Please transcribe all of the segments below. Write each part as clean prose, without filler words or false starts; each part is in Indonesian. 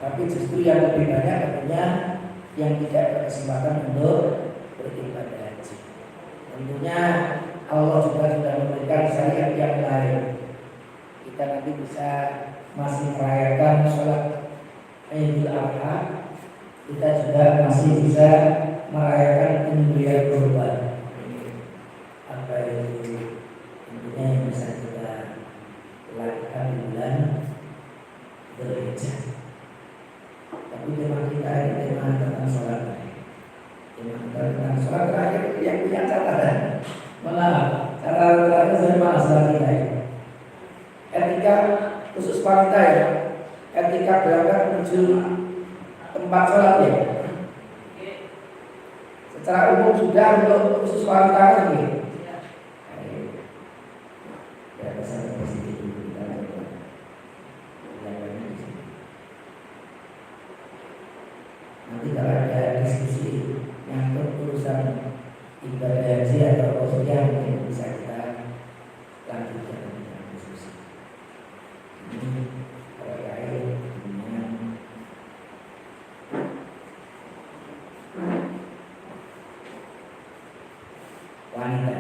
Tapi justru yang lebih banyak katanya yang tidak berkesempatan untuk beribadah haji. Tentunya Allah juga sudah memberikan syariat yang lain. Kita nanti bisa masih merayakan sholat Idul Adha. Kita juga masih bisa merayakan penyembelihan kurban. Apa itu tentunya yang bisa kita lakukan di bulan Dzulhijjah. Tapi tema kita ini tema tentang sholat. Tema tentang sholat terakhir yang punya catatan. Malah catatan terakhir saya malas lagi naik. Etika khusus wanita ya. Etika berangkat menuju tempat sholat ya. Secara umum sudah untuk khusus wanita ini. Nanti kalau ada diskusi yang urusan ibadah haji atau usia mungkin bisa kita lanjutkan dengan diskusi. Ini terkait dengan wanita.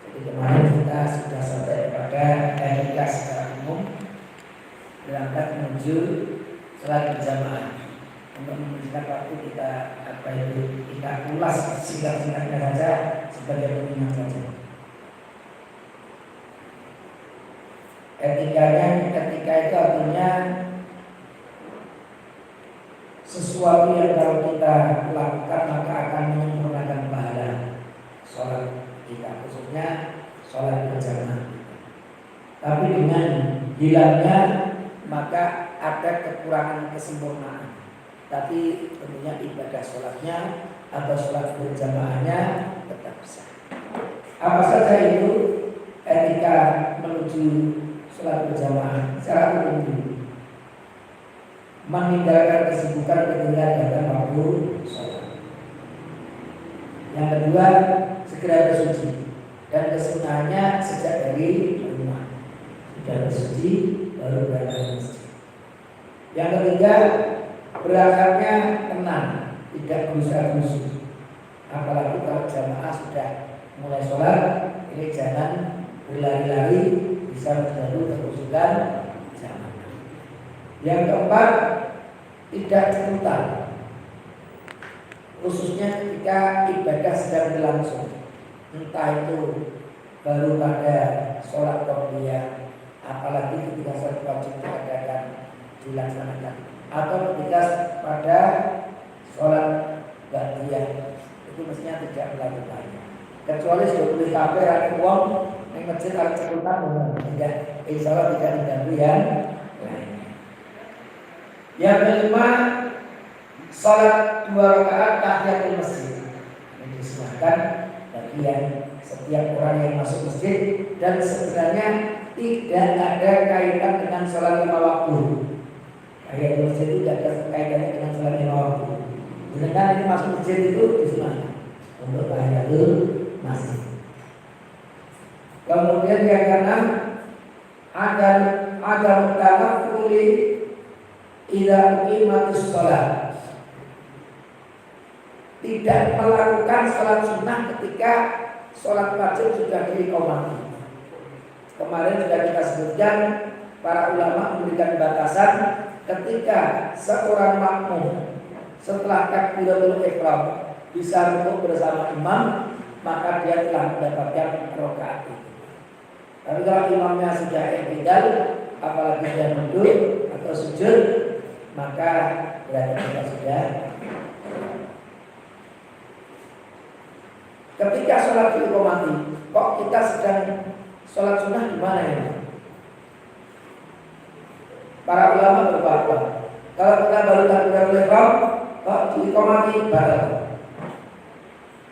Jadi kemarin kita sudah sampai pada etika secara umum berangkat menuju sholat berjamaah. Untuk menunjukkan waktu kita kita ulas singkat-singkatnya saja sebagai pengingat saja. Etika itu artinya sesuatu yang kalau kita lakukan maka akan menyempurnakan pahala sholat kita, khususnya sholat berjamaah. Tapi dengan hilangnya maka ada kekurangan kesempurnaan. Tapi tentunya ibadah sholatnya atau sholat berjamaahnya tetap bisa. Apa saja itu etika menuju sholat berjamaah? Secara umum, meninggalkan kesibukan ketika datang waktu sholat. Yang kedua, segera bersuci. Dan kesunahannya sejak dari rumah sudah bersuci baru berangkat ke masjid. Yang ketiga, berangkatnya tenang, tidak gusar-gusur. Apalagi kalau jamaah sudah mulai sholat, ini jangan berlari-lari, bisa mengganggu kekhusyukan jamaah. Yang keempat, tidak cekutan, khususnya ketika ibadah sedang berlangsung. Entah itu baru pada sholat qobliyah, apalagi ketika sholat wajib diadakan dilaksanakan, atau ketika pada sholat ba'diyah, itu mestinya tidak melakukan. Kecuali sudah boleh kabeh ada uang yang masjid harus cekutan, tidak, insya Allah tidak mengganggu yang lainnya. Yang kelima, sholat 2 rakaat tahiyatul masjid. Ini disunahkan bagi yang setiap orang yang masuk masjid, dan sebenarnya tidak ada kaitan dengan sholat 5 waktu. Tahiyatul masjid itu tidak ada kaitannya dengan sholat 5 waktu. Sedangkan ini masuk masjid itu disunahkan untuk tahiyatul masjid. Kemudian yang keenam, ada mutanaffuli idza uqimatus shalah. Tidak melakukan sholat sunnah ketika sholat wajib sudah diiqamati. Kemarin sudah kita sebutkan, para ulama memberikan batasan ketika seorang makmum setelah takbiratul ihram bisa rukuk bersama imam, maka dia telah mendapatkan rakaat itu. Tapi kalau imamnya sudah i'tidal, apalagi dia duduk atau sujud, maka berarti kita sudah. Ketika sholat diiqamati, kok kita sedang sholat sunnah di mana ya? Para ulama berfatwa, kalau kita baru takbiratul ihram, kok diiqamati batal.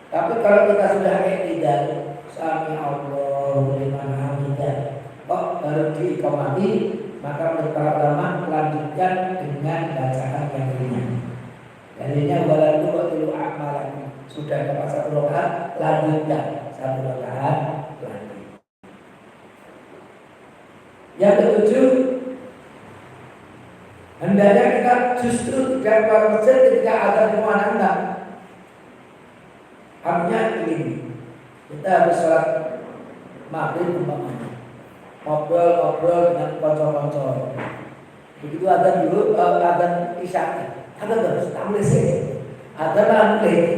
Tapi kalau kita sudah i'tidal, sami Allahu liman hamidah, kok baru diiqamati, maka menurut para ulama lanjutkan dengan bacaan yang ringan. Dalilnya walau tuqtilu a'malakum, sudah dapat 1 rakaat, lanjutkan 1 rakaat lagi. Yang ketujuh, hendaknya kita justru tidak keluar masjid ketika ada kumandang. Artinya ini, kita harus sholat maghrib umpamanya, ngobrol dengan konco-konco. Begitu ada dulu, ada isya, ada terus, tak boleh sih, ada lah boleh.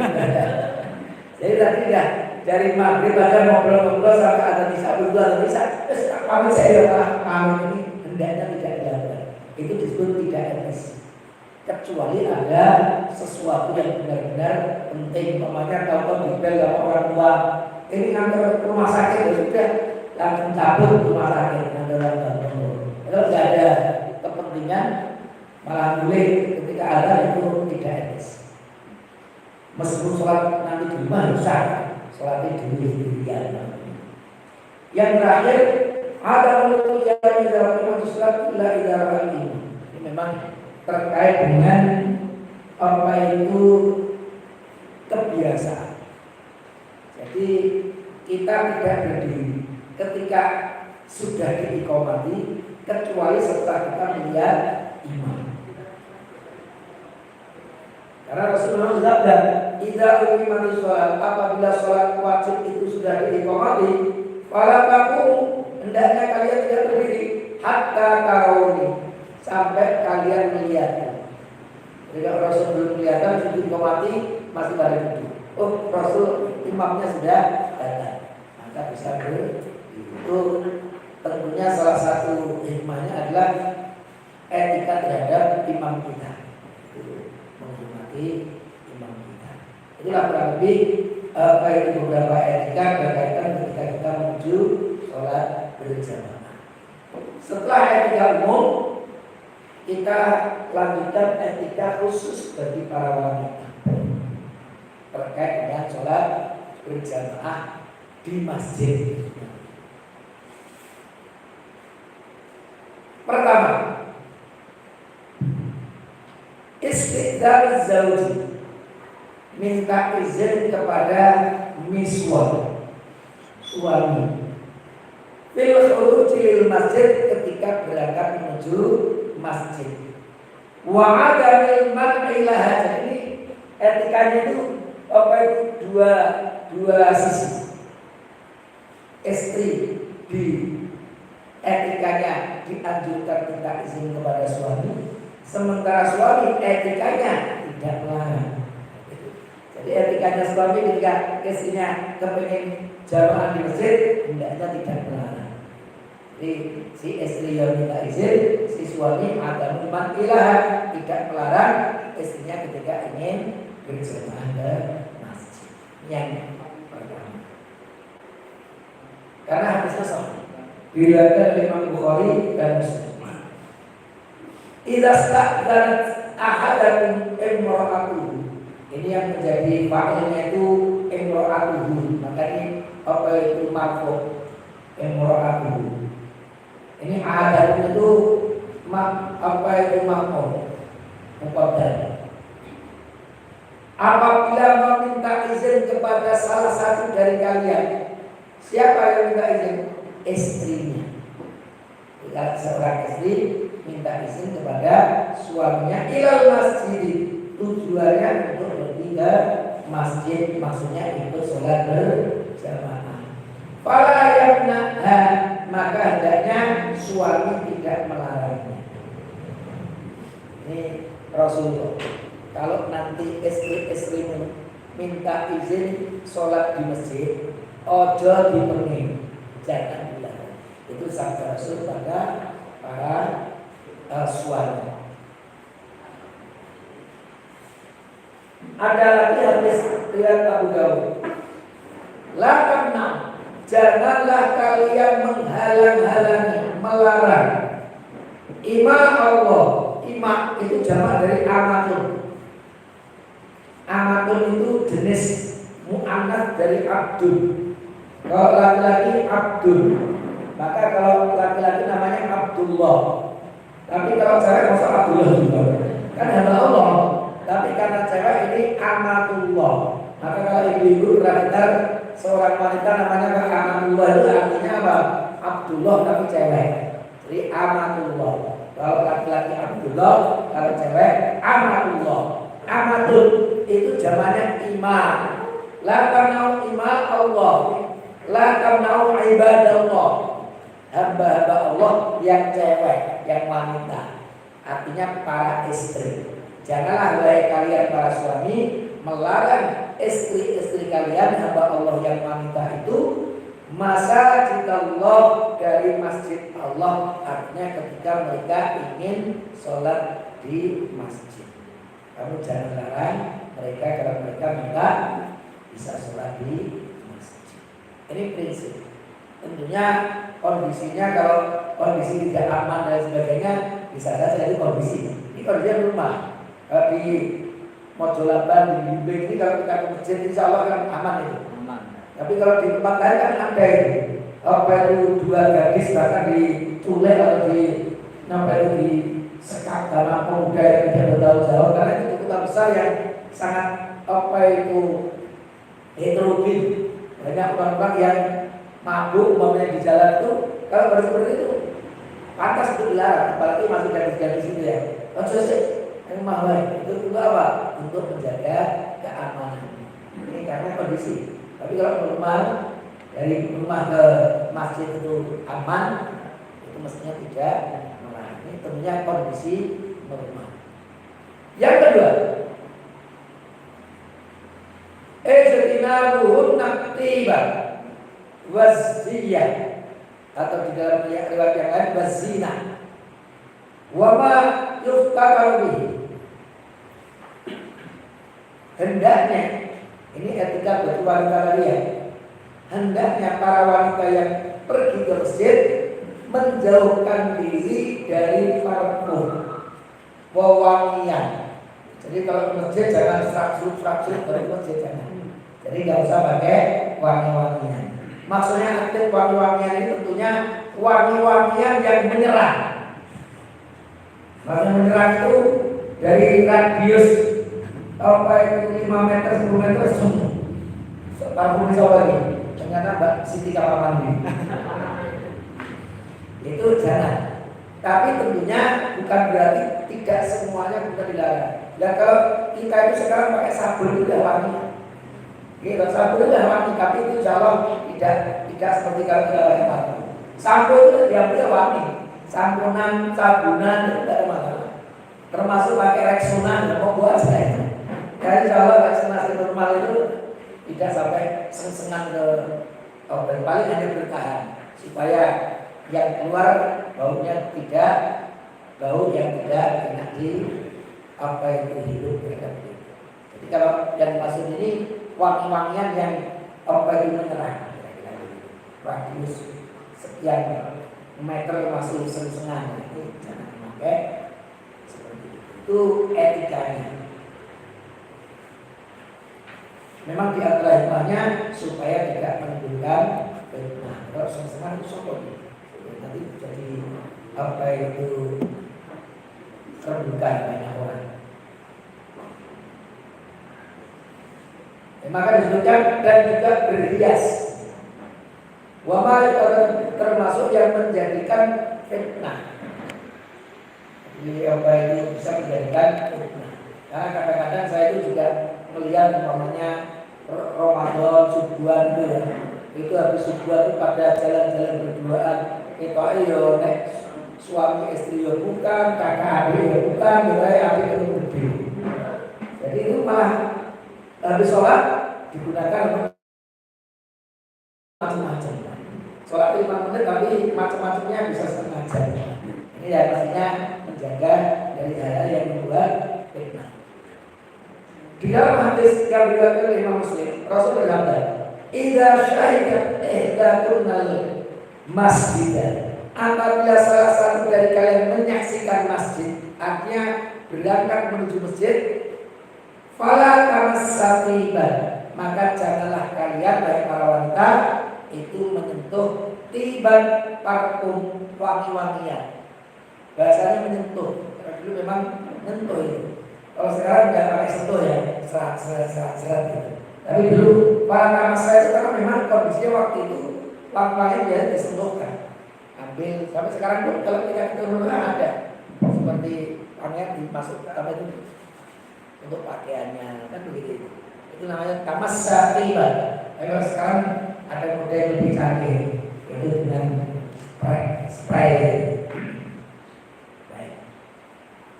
Jadi tadi ya dari maghrib ada ngobrol-ngobrol sampai ada isya, begitu ada isya, terus pamit saya pamit ini hendaknya tidak dilakukan. Itu disebut tidak etis. Kecuali ada sesuatu yang benar-benar penting, umpamanya kalau dibel sama orang tua, ini ngantar rumah sakit ya sudah langsung cabut rumah sakit ngantar orang tua. Kalau tidak ada kepentingan malah boleh ketika ada itu tidak etis. Meskipun sholat nanti di rumah bisa, sholatnya dulu ya. Yang terakhir ada menurut yang dalam sholat illa idarah ini memang terkait dengan apa itu kebiasaan. Jadi kita tidak berdiri ketika sudah diiqamati kecuali setelah kita melihat imam. Karena Rasulullah bersabda, "Idza uqimatis shalah", apabila sholat wajib itu sudah diiqamati, fala taqum, hendaknya kalian tidak berdiri hatta tarawih, sampai kalian melihat. Jadi kalau Rasul belum kelihatan sudah diiqamati masih pada duduk. Oh, Rasul imamnya sudah datang, maka bisa berdiri. Itu tentunya salah satu hikmahnya adalah etika terhadap imam kita, menghormati imam kita. Itulah kurang lebih apa itu beberapa etika berkaitan ketika kita menuju sholat berjamaah. Setelah etika umum, kita lanjutkan etika khusus bagi para wanita terkait dengan sholat berjamaah di masjid. Pertama, istiqdal zauji, minta izin kepada miswar, suami, fil khuruj lil masjid, ketika berangkat menuju masjid. Wa adamil man'i laha, jadi etikanya itu apa itu dua sisi. Istri di etikanya dianjurkan minta izin kepada suami, sementara suami etikanya tidak melarang. Jadi etikanya suami ketika istrinya kepingin jamaah di masjid, hendaknya tidak melarang. Jadi si istri yang minta izin, si suami ada man'ilah, tidak melarang istrinya ketika ingin berjamaah ke masjid. Yang pertama, karena hadisnya sahih, diriwayatkan oleh Imam Bukhari dan Muslim. Idza sta'dzanat ahadakum imra'atuhu, ini yang menjadi fa'ilnya itu imra'atuhu, maka ini apa itu marfu imra'atuhu. Ini ahadakum itu apa itu marfu muqaddar. Apabila meminta izin kepada salah satu dari kalian, siapa yang minta izin? Istrinya. Jika seorang istri minta izin kepada suaminya ilal masjid, tujuannya untuk pergi ke masjid, maksudnya ikut sholat berjamaah. Fala yamna'ha, maka hendaknya suami tidak melarangnya. Ini Rasulullah. Kalau nanti istri-istrimu minta izin sholat di masjid, ojo dipenuhi, jangan dilarang. Itu sabda Rasul pada para suami. Ada lagi hadis riwayat Abu Dawud. La tamna, janganlah kalian menghalang-halangi, melarang ima Allah. Ima itu jamak dari amatun. Amatun itu jenis mu'annats dari abdul. Kalau laki-laki abdul, maka kalau laki-laki namanya Abdullah. Tapi kalau cewek masa Abdullah juga, kan hamba Allah. Tapi karena cewek ini amatullah, maka kalau ibu-ibu berakhir seorang wanita namanya Amatullah, itu artinya apa? Abdullah tapi cewek. Jadi amatullah. Kalau laki-laki Abdullah, kalau cewek amatullah. Amatul itu zamannya imam. La tamna'u ima Allah. La tamna'u ibadallah. Hamba-hamba Allah yang cewek, yang wanita. Artinya para istri. Janganlah wahai kalian para suami melarang istri-istri kalian hamba Allah yang wanita itu masajidallah dari masjid Allah. Artinya ketika mereka ingin sholat di masjid, kamu jangan larang mereka kalau mereka minta bisa sholat di masjid. Ini prinsip. Tentunya kondisinya kalau kondisi tidak aman dan sebagainya bisa saja itu kondisi. Ini kondisinya rumah. Di Mojolaban, di Bimbing ini kalau kita ke masjid insya Allah kan aman itu. Aman. Tapi kalau di tempat lain kan ada itu. Apa itu dua gadis bahkan diculik atau di sekap dalam pemuda yang tidak bertanggung jawab karena itu kota besar yang sangat apa itu heterogen. Banyak orang-orang yang mabuk umpamanya di jalan itu kalau baru seperti itu pantas untuk dilarang, apalagi masih gadis-gadis itu ya. Yang mahal itu untuk apa? Untuk menjaga keamanan. Ini karena kondisi. Tapi kalau rumah dari rumah ke masjid itu aman, itu mestinya tidak melarang. Ini tentunya kondisi rumah. Yang kedua, ijtinabuhun naktiba waziyah atau di dalam riwayat yang lain wazina. Wa ma yuftakaru bihi. Hendaknya, ini etika bagi wanita kalian. Hendaknya para wanita yang pergi ke masjid menjauhkan diri dari parfum, wewangian. Jadi kalau ke masjid jangan fraksur dari masjid jangan. Jadi nggak usah pakai wangi-wangian. Maksudnya aktif wangi-wangian ini tentunya wangi-wangian yang menyerang. Maksudnya menyerang itu dari radius apa itu 5 meter, 10 meter semua. Parfum bisa lagi. Ternyata Mbak Siti kamar mandi. Itu jangan. Tapi tentunya bukan berarti tidak semuanya bisa dilarang. Dan kalau kita itu sekarang pakai sabun itu udah wangi. Gitu, sabun itu udah wangi, tapi itu jauh tidak seperti kalau kita pakai parfum. Sampo itu diambil wangi. Samponan, sabunan itu tidak ada masalah. Termasuk pakai Rexona, mau buat saya itu. Jadi kalau Rexona normal itu tidak sampai seng-sengan ke paling hanya bertahan supaya yang keluar baunya tidak bau yang tidak enak di apa itu hidup mereka. Jadi kalau yang masuk ini wangi-wangian yang apa itu menyerang, radius sekian meter masuk seng-sengan itu jangan pakai seperti itu etikanya. Memang di antara hikmahnya supaya tidak menimbulkan fitnah. Kalau seng-sengan itu sombong. Nanti jadi apa itu terbuka banyak orang. Maka disebutkan dan juga berhias. Wama termasuk yang menjadikan fitnah. Jadi apa itu bisa menjadikan fitnah. Karena kadang-kadang saya itu juga melihat umpamanya Ramadan subuhan itu ya. Itu habis subuhan itu pada jalan-jalan berduaan. Itu ayo nek suami istri ya bukan, kakak adik ya bukan, mulai adik itu berdiri. Jadi itu malah habis sholat digunakan macam-macam. Sholat 5 menit tapi macam-macamnya bisa setengah jam. Ini ya pastinya menjaga dari hal yang membuat fitnah. Di dalam hadis yang diriwayatkan oleh Imam Muslim, Rasul bersabda, "Idza syahidat ihdatunal masjid." Apabila salah satu dari kalian menyaksikan masjid, artinya berangkat menuju masjid, fala tamassatiban, maka janganlah kalian baik para wanita itu menyentuh tiban parfum wangi-wangian. Bahasanya menyentuh. Karena dulu memang menyentuh itu. Kalau sekarang nggak pakai sentuh ya, serat gitu. Tapi dulu para tamas saya itu karena memang kondisinya waktu itu wangi-wangian biasa disentuhkan. ambil sampai sekarang pun kalau kita ada seperti pangeran dimasuk apa itu untuk pakaiannya kan begitu. Itu namanya tamas tiba. Kalau sekarang ada model lebih canggih itu dengan spray. Baik.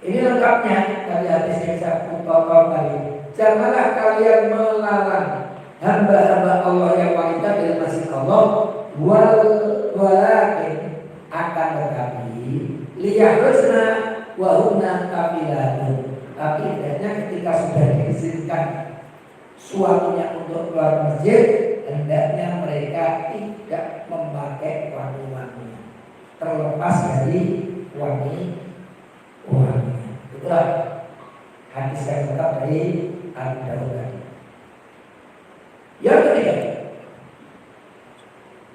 Ini lengkapnya dari hadis yang saya utarakan tadi. Janganlah kalian melarang hamba-hamba Allah yang wanita dari masjid Allah walakin akan tetapi liyahrusna wa hunna kafilatun. Tapi hendaknya ketika sudah diizinkan suaminya untuk keluar masjid, hendaknya mereka tidak memakai wangi-wangi terlepas dari wangi. Itulah hadis yang lengkap dari Abu Dawud. Yang ketiga,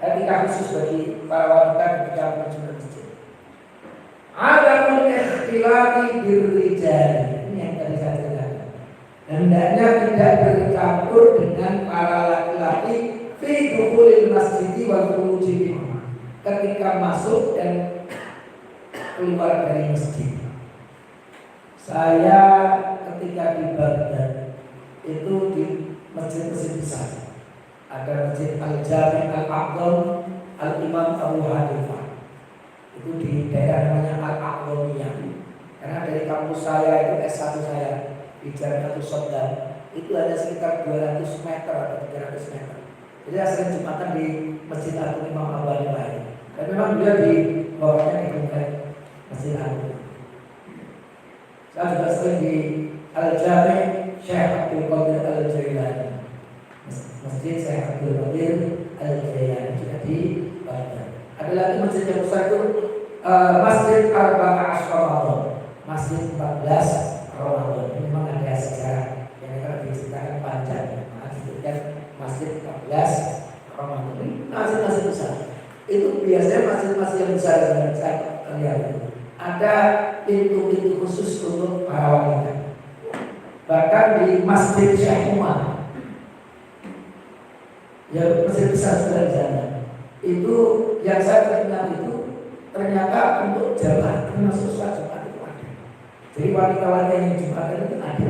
etika khusus bagi para wanita ketika menuju masjid. Ada ikhtilati birrijal. Ini yang tadi saya jelaskan. Hendaknya tidak bercampur dengan para laki-laki fi dukhulil masjid wal khuruji ketika masuk dan keluar dari masjid. Saya ketika di Baghdad itu di masjid-masjid besar. Ada masjid Al-Jami' Al-Aqdam Al-Imam Abu Hanifah. Itu di daerah namanya Al-Aqdamiyah. Karena dari kampus saya itu S1 saya di Jamiatul Soddan itu ada sekitar 200 meter atau 300 meter. Jadi saya sering jumatan di Masjid Al-Imam Abu Hanifah. Dan memang dia di bawahnya di komplek Masjid Al-Imam. Saya juga sering di Al-Jami' Syekh Abdul Qadir Al-Jailani. Masjid Syekh Abdul Qadir Al-Jailani juga di Baghdad. Ada lagi masjid yang besar itu Masjid Arba'ah Ramadan, Masjid 14 Ramadan. Ini memang ada sejarah yang akan diceritakan panjang. Disebutkan Masjid 14 Ramadan. Ini masjid-masjid besar. Itu biasanya masjid-masjid yang besar yang saya lihat itu ada pintu-pintu khusus untuk para wanita. Bahkan di Masjid Syekh Umar, yang masjid besar sudah di sana, itu yang saya kenal itu ternyata untuk jamaah termasuk sholat Jumat itu ada. Jadi wanita-wanita yang Jumatan itu ada.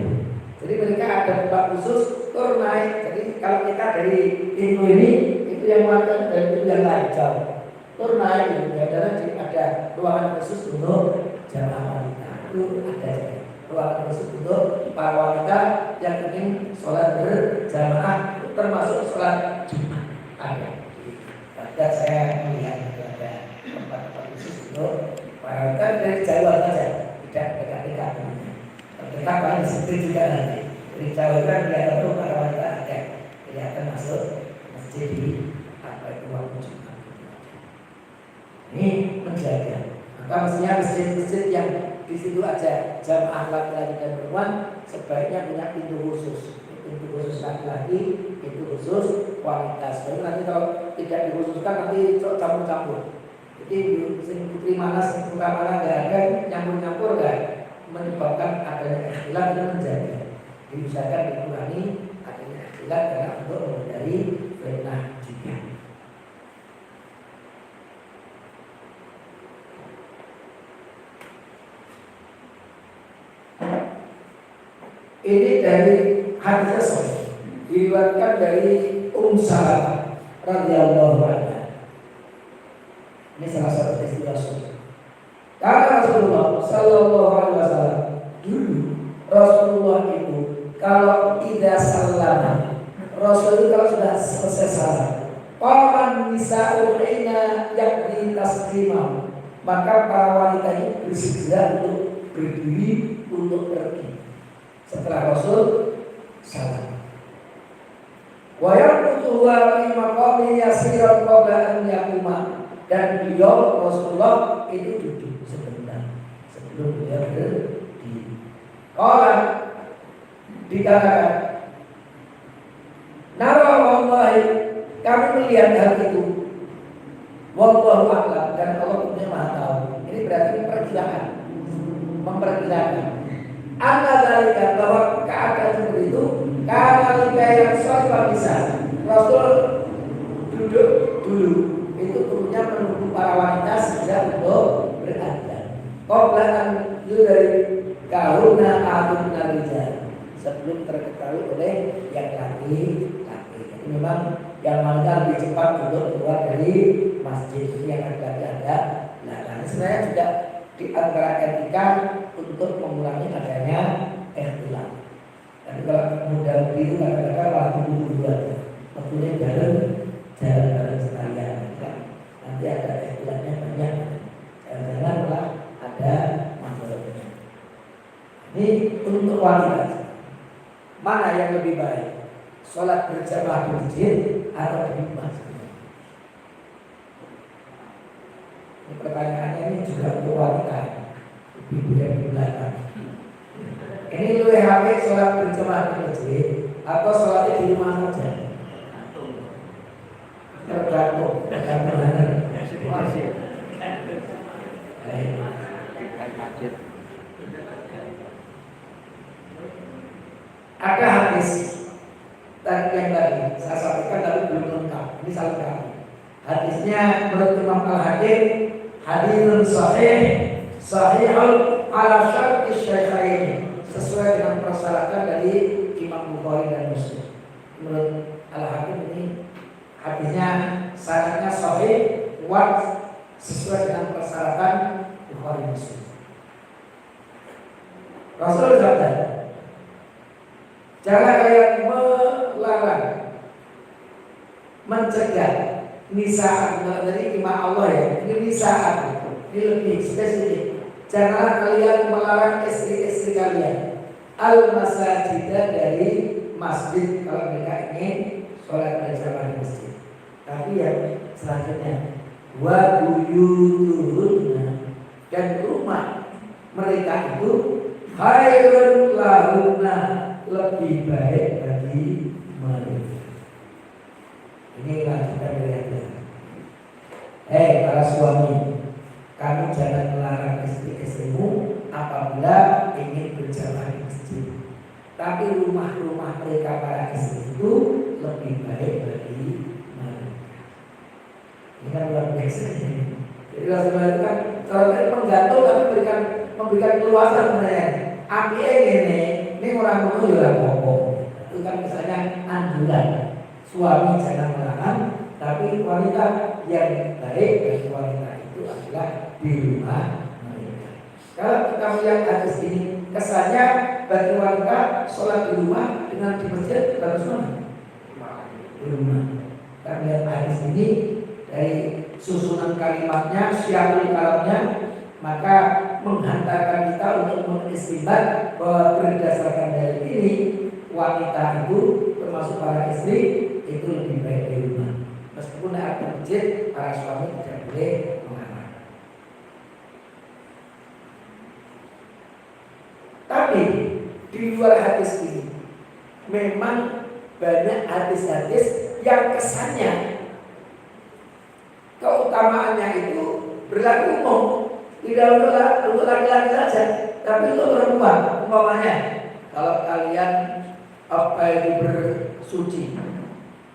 Jadi mereka ada tempat khusus tur naik. Jadi kalau kita dari pintu ini itu yang wanita dari pintu yang lain jauh. Tur naik itu ada ruangan khusus untuk jamaah wanita. Itu ada ruangan khusus untuk para wanita yang ingin sholat berjamaah termasuk sholat Jumat ada. Dan saya melihat ada tempat-tempat khusus untuk para wanita dari Jawa saja, tidak dekat-dekat. Kita paling seperti juga nanti dari Jawa kan kelihatan tuh para wanita ada kelihatan masuk masjid di apa itu waktu Jumat. Ini menjaga. Maka mestinya masjid-masjid yang di situ aja jamaah laki-laki dan perempuan sebaiknya punya pintu khusus. Pintu khusus laki-laki, pintu khusus wanita. Sebenarnya nanti kalau tidak dikhususkan nanti campur-campur. Jadi putri mana, putra mana nggak ada nyampur-nyampur kan, menyebabkan adanya ikhtilaf dan menjaga. Diusahakan dikurangi adanya ikhtilaf karena untuk menghindari fitnah juga. Ini dari hadis Rasul diriwayatkan dari Salamah radhiyallahu anha. Ini salah satu istri Rasul. Karena Rasulullah sallallahu alaihi wasallam dulu Rasulullah itu kalau tidak salama, Rasul itu kalau sudah selesai salam, qaman nisa'u hina yakdi taslimah, maka para wanita itu bersegera untuk berdiri untuk pergi setelah Rasul salam. Wa yaqutu wa fi maqami yasiran qabla an yaquma, dan beliau Rasulullah itu duduk sebentar sebelum beliau berdiri. Qala dikatakan, nara wallahi, kami melihat hal itu, wallahu a'lam, dan Allah punya maha tahu. Ini berarti perkiraan, memperkirakan. Anda dalika, bahwa keadaan seperti itu karena yang sholat bisa Rasul duduk dulu, itu turunnya menunggu para wanita untuk beradzan. Qoblaan dari kauna adun narijal, sebelum terketahui oleh yang laki-laki. Jadi memang yang wanita lebih cepat untuk keluar dari masjid, yang laki-laki ada. Nah, sebenarnya juga di antara etika untuk mengurangi adanya ikhtilaf. Tapi kalau mudah itu kadang-kadang malah tunggu-tungguan, waktunya jalan sekalian. Nanti ada ikhtilafnya banyak, jangan malah ada masalahnya. Ini untuk wanita, mana yang lebih baik? Sholat berjamaah di masjid atau di rumah? Ini pertanyaannya ini juga untuk wanita, ibu yang di belakang. Ini lu HP sholat berjamaah di masjid atau sholatnya di rumah saja? Tergantung. Ada hadis tadi yang tadi saya sampaikan tapi belum lengkap. Ini salah satu. Hadisnya menurut Imam Al-Hakim haditsun sahihul ala syarti syaikhain, sesuai dengan persyaratan dari Imam Bukhari dan Muslim. Menurut Al-Hakim ini hadisnya sanadnya sahih sesuai dengan persyaratan Bukhari Muslim. Rasul bersabda, jangan yang melarang, mencegah nisa'at dari imam Allah ya. Ini nisa'at, ini lebih spesifik. Janganlah kalian melarang istri-istri kalian al-masajidah dari masjid kalau mereka ingin sholat berjamaah di masjid. Tapi yang selanjutnya wa buyutuhunna, dan rumah mereka itu khairun lahunna, lebih baik bagi mereka. Ini lanjutan dari ayat. Para suami, kamu jangan melarang istri-istrimu apabila ingin berjamaah di masjid. Tapi rumah-rumah mereka para istri itu lebih baik bagi mereka. Ini kan luar biasa. Jadi Rasulullah itu kan kalau menggantung tapi memberikan keluasan sebenarnya. Api ini orang tua juga ngomong. Itu kan misalnya anjuran. Suami jangan melarang, tapi wanita yang baik bagi wanita itu adalah di rumah mereka. Kalau kita melihat hadis ini, kesannya bagi wanita sholat di rumah dengan di masjid bagus mana? Di rumah. Kita melihat hadis ini dari susunan kalimatnya, syiarul kalamnya, maka menghantarkan kita untuk mengistimbat bahwa berdasarkan dari ini wanita itu termasuk para istri itu lebih baik di rumah. Meskipun ada masjid, para suami tidak boleh mengamalkan. Tapi di luar hadis ini memang banyak hadis-hadis yang kesannya keutamaannya itu berlaku umum, tidak untuk laki-laki saja, tapi untuk perempuan. Umpamanya kalau kalian itu bersuci,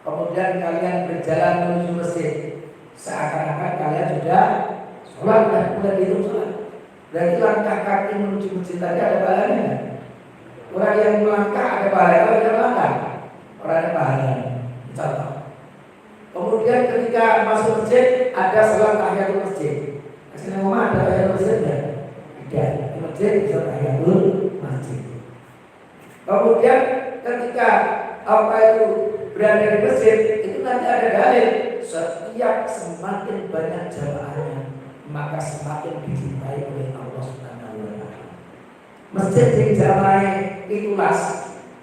kemudian kalian berjalan menuju masjid, seakan-akan kalian sudah sholat, sudah dihitung sholat. Berarti langkah kaki menuju masjid tadi ada pahalanya. Orang yang melangkah ada pahalanya, orang yang melangkah orang ada pahalanya. Contoh. Kemudian ketika masuk masjid ada sholat tahiyatul masjid. Kesini rumah ada tahiyatul masjid ya? Tidak. Di masjid bisa tahiyatul masjid. Kemudian ketika berada di masjid itu nanti ada dalil, setiap semakin banyak jamaahnya maka semakin dicintai oleh Allah Subhanahu wa taala. Masjid yang jamaahnya itu luas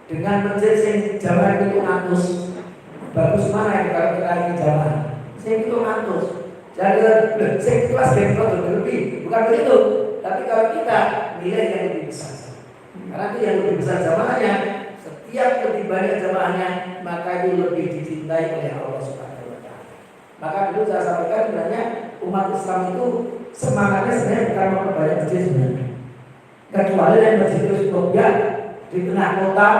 dengan masjid yang jamaahnya itu atus, bagus mana yang kalau kita ingin jamaah? Yang itu atus. Jadi yang kelas lebih bukan begitu. Tapi kalau kita nilai yang lebih besar, karena itu yang lebih besar jamaahnya, setiap lebih banyak jamaahnya maka itu lebih dicintai oleh Allah Subhanahu wa taala. Maka dulu saya sampaikan sebenarnya umat Islam itu semangatnya sebenarnya bukan memperbanyak masjid sebenarnya. Kecuali yang masjid itu ya di tengah kota,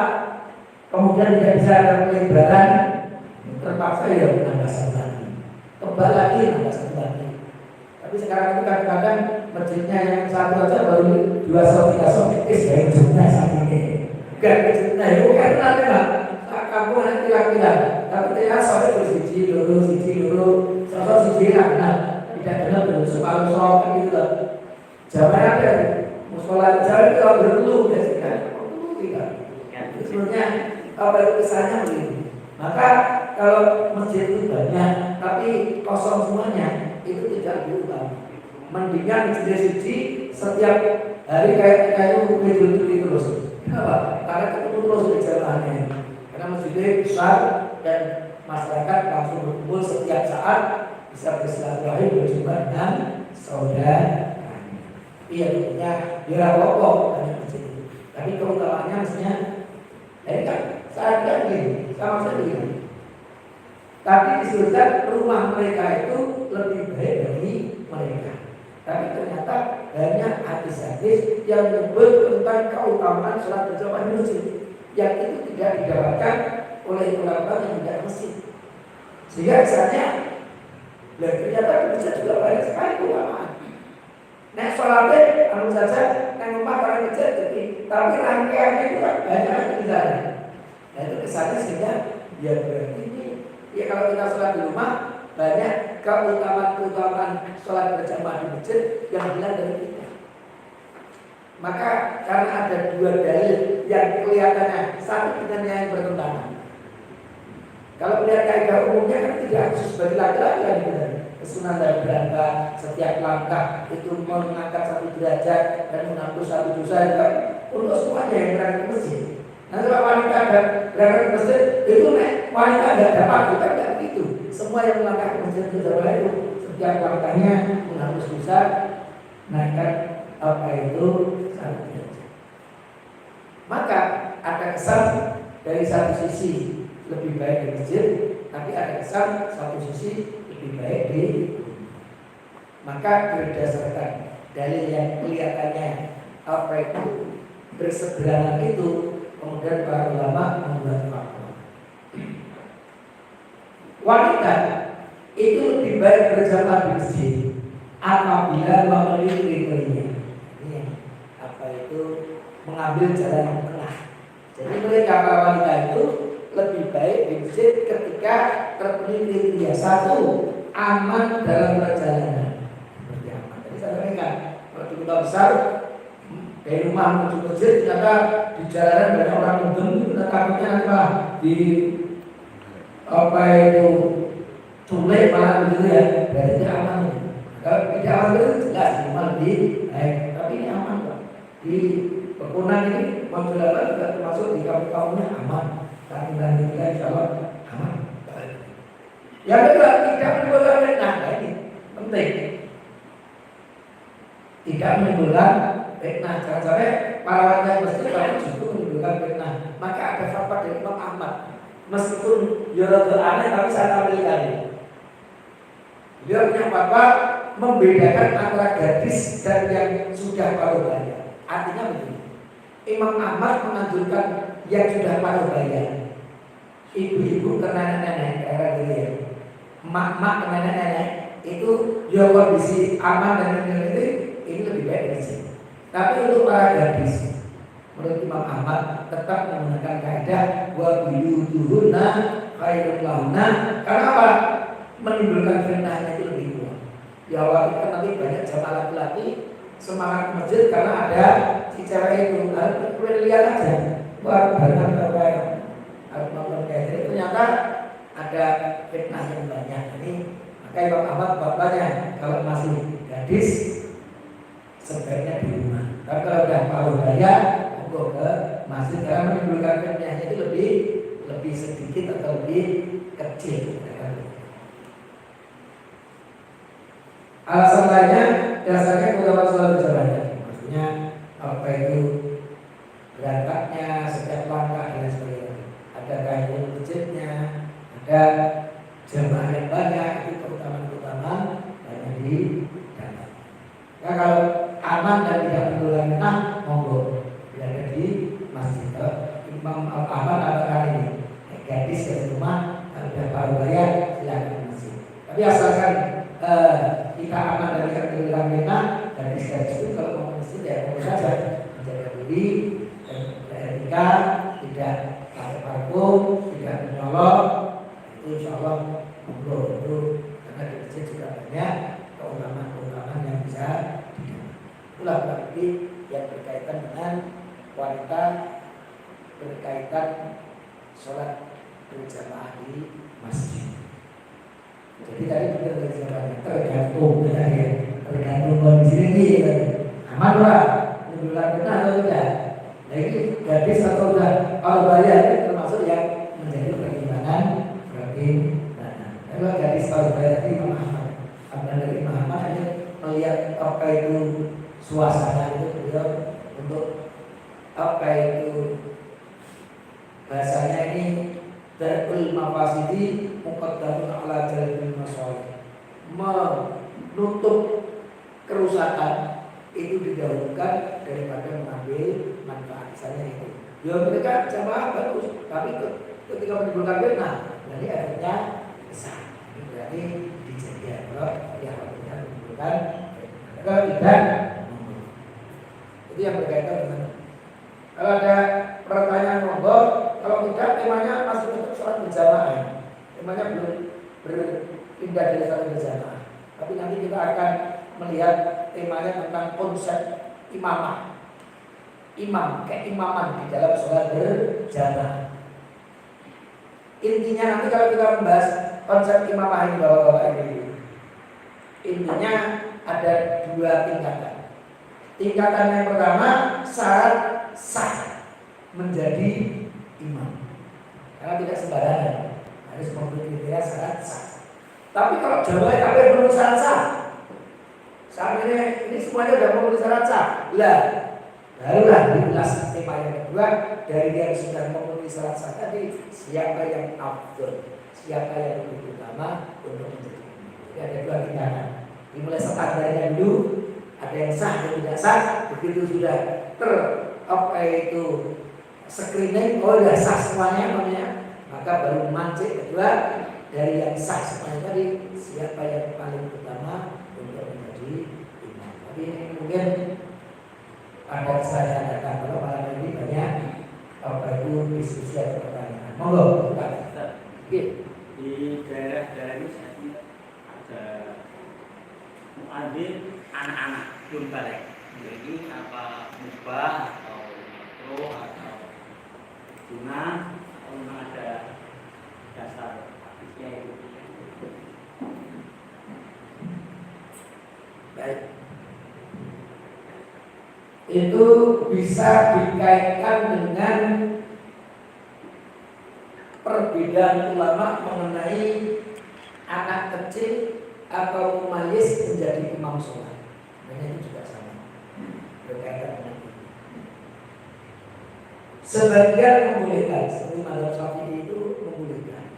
kemudian tidak bisa ada pelebaran, terpaksa ya menambah satu lagi, kembali lagi menambah satu lagi. Tapi Tapi sekarang itu kadang-kadang masjidnya yang satu aja baru 2 sok 3 sok ya masjidnya saat ini. Bukan masjidnya itu kan nanti lah. Kamu nanti kira-kira. Tapi ternyata soalnya bersiji dulu, sosok siji lah. Nah, tidak benar dulu separuh sok gitu loh. Zaman ada musola jalan itu kalau bertelu biasanya, bertelu tidak. Sebenarnya apa itu kesannya begini. Maka kalau masjid itu banyak, tapi kosong semuanya, itu tidak diubah. Mendingan masjid suci setiap hari kayak itu terus. Kenapa? Karena ketemu terus di jalannya. Karena masjidnya besar dan masyarakat langsung berkumpul setiap saat, bisa bersilaturahim berjumpa dengan saudara. Iya tentunya dia pokok banyak masjid. Tapi keutamaannya maksudnya, kan saat kan begini, sama saja begini. Tapi disebutkan rumah mereka itu lebih baik dari mereka. Tapi ternyata banyak hadis-hadis yang menyebut tentang keutamaan sholat berjamaah di masjid, yang itu tidak didapatkan oleh ulama yang tidak masjid. Sehingga misalnya, ternyata di masjid juga banyak sekali keutamaan. Nah sholatnya, anu saja, yang rumah orang masjid jadi, tapi rangkaiannya juga banyak di sana. Nah itu kesannya sehingga ya berarti ini, ya kalau kita sholat di rumah banyak keutamaan sholat berjamaah di masjid yang hilang dari kita. Maka karena ada 2 dalil yang kelihatannya satu dengan yang bertentangan. Kalau melihat kaidah umumnya kan tidak khusus bagi laki-laki yang benar. Kesunahan dalam berangkat setiap langkah itu mengangkat 1 derajat dan menghapus 1 dosa kan untuk semuanya yang berangkat ke masjid. Nanti kalau wanita ada berangkat ke masjid itu wanita ada dapat bukan tidak begitu. Semua yang melangkah ke masjid itu setiap langkahnya menghapus dosa, naikkan apa itu 1 derajat. Maka ada kesan dari satu sisi lebih baik di masjid, tapi ada kesan satu sisi lebih baik di rumah. Maka berdasarkan dalil yang kelihatannya apa itu berseberangan itu, kemudian para ulama membuat fatwa. Wanita itu lebih baik berjamaah di masjid apabila memenuhi kriteria. Ini apa itu mengambil jalan yang tengah. Jadi mereka para wanita itu lebih baik di masjid ketika terpenuhi kriteria. 1, aman dalam perjalanan. Seperti aman. Tadi saya sampaikan, kalau di kota besar dari rumah menuju masjid ternyata di jalanan banyak orang mudeng, kita takutnya nanti malah di apa itu culik malah begitu ya. Berarti tidak aman. Kalau tidak aman itu jelas malah lebih baik. Tapi ini aman Pak. Di Pekunan ini Majalala juga termasuk di kampung-kampungnya aman. Dan kita insya Allah aman. Yang kedua, tidak menimbulkan fitnah. Nah ini penting. Tidak menimbulkan fitnah. Jangan sampai para wanita yang masjid kalau justru menimbulkan fitnah. Maka ada fatwa dari Imam Ahmad. Meskipun rada aneh tapi saya tampilkan ini. Dia punya fatwa membedakan antara gadis dan yang sudah paruh baya. Artinya begini. Imam Ahmad menganjurkan yang sudah paruh baya. Ibu-ibu ke nenek-nenek era dulu ya, mak-mak ke nenek-nenek itu ya kondisi aman dan ini lebih baik dari sini. Tapi untuk para gadis, menurut Imam Ahmad tetap menggunakan kaidah wa biyutuhunna khairul lahunna. Karena apa? Menimbulkan fitnahnya itu lebih kuat. Ya waktu kan nanti banyak jamaah laki-laki semangat ke masjid karena ada si cewek itu, lalu lihat aja, wah banyak apa nonton kayak ini, ternyata ada fitnah yang banyak. Ini maka Imam Ahmad bapaknya kalau masih gadis sebaiknya di rumah. Tapi kalau sudah paruh baya, monggo ke masjid karena menimbulkan fitnahnya itu lebih sedikit atau lebih kecil. Alasan lainnya dasarnya keutamaan sholat berjamaah. Maksudnya apa itu berangkatnya setiap langkah dan sebagainya. Ada kain masjidnya, ada jamaah yang banyak, itu keutamaan-keutamaan banyak di dalam. Nah kalau aman dan tidak menimbulkan fitnah, monggo berada di masjid. Imam Ahmad katakan ini, gadis dari rumah kalau sudah paruh baya silakan ke masjid. Tapi asalkan kita aman dari kegeliran kita dan itu kalau mau masjid ya mau saja menjaga diri dan beretika, tidak pakai parfum, tidak menyolok, itu insya Allah itu karena di masjid juga banyak keutamaan yang bisa itulah berarti yang berkaitan dengan wanita berkaitan sholat berjamaah di masjid. Jadi tadi benar berjamaahnya tergantung kondisi ini. Aman lah, bulan benar atau tidak? Nah ini gadis atau enggak? Kalau bayar itu termasuk yang menjadi pertimbangan berarti. Kalau gadis kalau bayar itu Imam Ahmad, dari Imam Ahmad hanya melihat apa itu suasana itu beliau untuk apa itu bahasanya ini darul mafasidi muqaddamun ala jalbil masalih, menutup kerusakan itu didahulukan daripada mengambil manfaat. Misalnya itu ya mereka jamaah bagus tapi ketika menimbulkan fitnah jadi akhirnya besar. Ini berarti dijaga kalau yang akhirnya menimbulkan kalau tidak itu yang berkaitan dengan. Kalau ada pertanyaan monggo, kalau tidak temanya masih tetap sholat berjamaah. Temanya belum berpindah dari sholat berjamaah. Tapi nanti kita akan melihat temanya tentang konsep imamah, keimaman di dalam sholat berjamaah. Intinya nanti kalau kita membahas konsep imamah ini bapak-bapak ini, intinya ada dua tingkatan. Tingkatan yang pertama syarat sah menjadi imam, karena tidak sembarangan harus memenuhi kriteria syarat sah. Tapi kalau jamaah kabeh belum syarat sah, saat ini semuanya sudah memenuhi syarat sah, lah barulah diulas tema yang kedua dari yang sudah memenuhi syarat sah tadi, siapa yang afdol, siapa yang lebih utama untuk menjadi imam. Jadi ada dua tingkatan. Dimulai standarnya dulu, ada yang sah dan tidak sah. Begitu sudah screening, oh sudah sah semuanya namanya, maka baru mancing kedua dari yang sah semuanya tadi, siapa yang paling utama untuk menjadi imam. Tapi ini mungkin pada saya datang kalau malam ini banyak diskusi atau pertanyaan. Monggo, Pak. Di daerah-daerah ini ada muadzin anak-anak belum balik. Jadi apa mubah atau makruh atau sunnah atau memang ada dasar hadisnya itu? Baik. Itu bisa dikaitkan dengan perbedaan ulama mengenai anak kecil atau mumayyiz menjadi imam sholat. Ini juga sama berkaitan dengan itu. Sebagian membolehkan, seperti mazhab Syafi'i itu membolehkan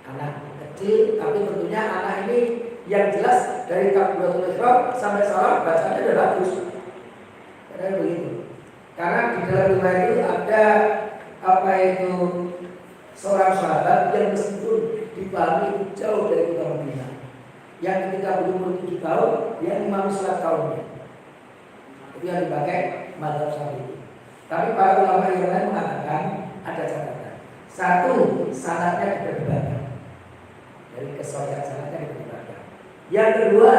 anak kecil, tapi tentunya anak ini yang jelas dari takbiratul ihram sampai salam bacanya sudah bagus. Karena begitu. Karena di dalam riwayat itu ada seorang sahabat yang meskipun dipahami jauh dari kota Madinah, yang ketika belum 7 tahun dia imam sholat kaumnya. Itu yang dipakai mazhab Syafi'i. Tapi para ulama yang lain mengatakan ada catatan. Satu, sanadnya diperdebatkan. Dari kesohihan sanadnya diperdebatkan. Yang kedua,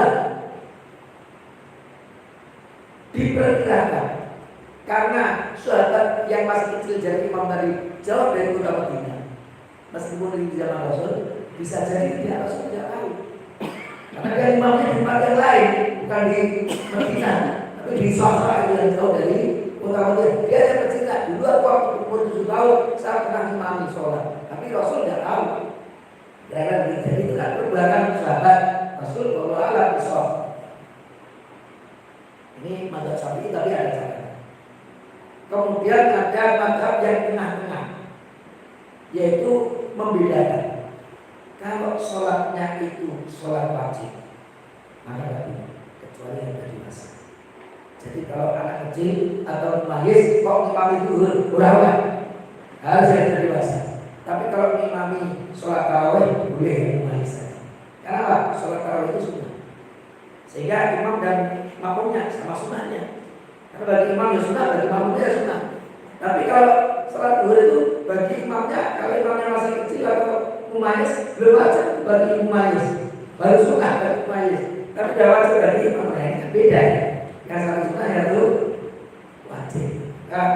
diperkirakan karena sahabat yang masih kecil jadi imam tadi jauh dari kota Madinah, meskipun di zaman Rasul, bisa jadi dia Rasul tidak tahu. Karena dia imamnya di tempat yang lain, bukan di Madinah, tapi di Safra yang jauh dari kota Madinah. Dia yang bercerita, dulu aku waktu umur 7 tahun saya pernah imami sholat, tapi Rasul tidak tahu. Jadi itu kan perubahan sahabat Rasul bahwa alam bisawab. Ini mazhab Syafi'i tapi ada catatan. Kemudian ada mazhab yang tengah-tengah, yaitu membedakan. Kalau sholatnya itu sholat wajib, maka tidak boleh, kecuali yang sudah dewasa. Jadi kalau anak kecil atau mumayyiz kok imami zuhur, kurang harus yang sudah dewasa. Tapi kalau imami sholat tarawih boleh mumayyiz saja. Kenapa? Sholat tarawih itu sunnah. sehingga imam dan makmumnya sama sunnahnya. Karena bagi imam ya sunnah, bagi makmumnya ya sunnah. Tapi kalau sholat duhur itu bagi imamnya, kalau imamnya masih kecil atau mumayyiz belum wajib bagi mumayyiz, baru sunnah bagi mumayyiz. Tapi sudah wajib bagi imamnya, ini beda. Yang salah sunnah itu wajib. Nah,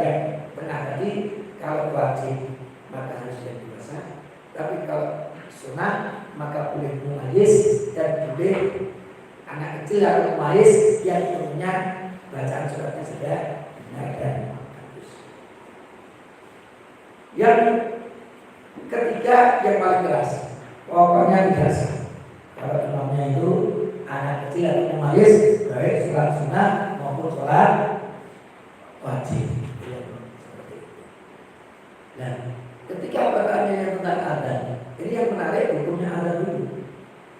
yang benar tadi kalau wajib maka harus yang dewasa. Tapi kalau sunnah maka boleh mumayyiz dan boleh anak kecil atau mumayyiz yang punya bacaan suratnya sudah benar dan bagus. Yang ketiga yang paling keras, pokoknya tidak sah. Kalau imamnya itu anak kecil atau mumayyiz, baik sholat sunnah maupun sholat wajib. Nah, ketika pertanyaan tentang adzan, ini yang menarik hukumnya adzan dulu.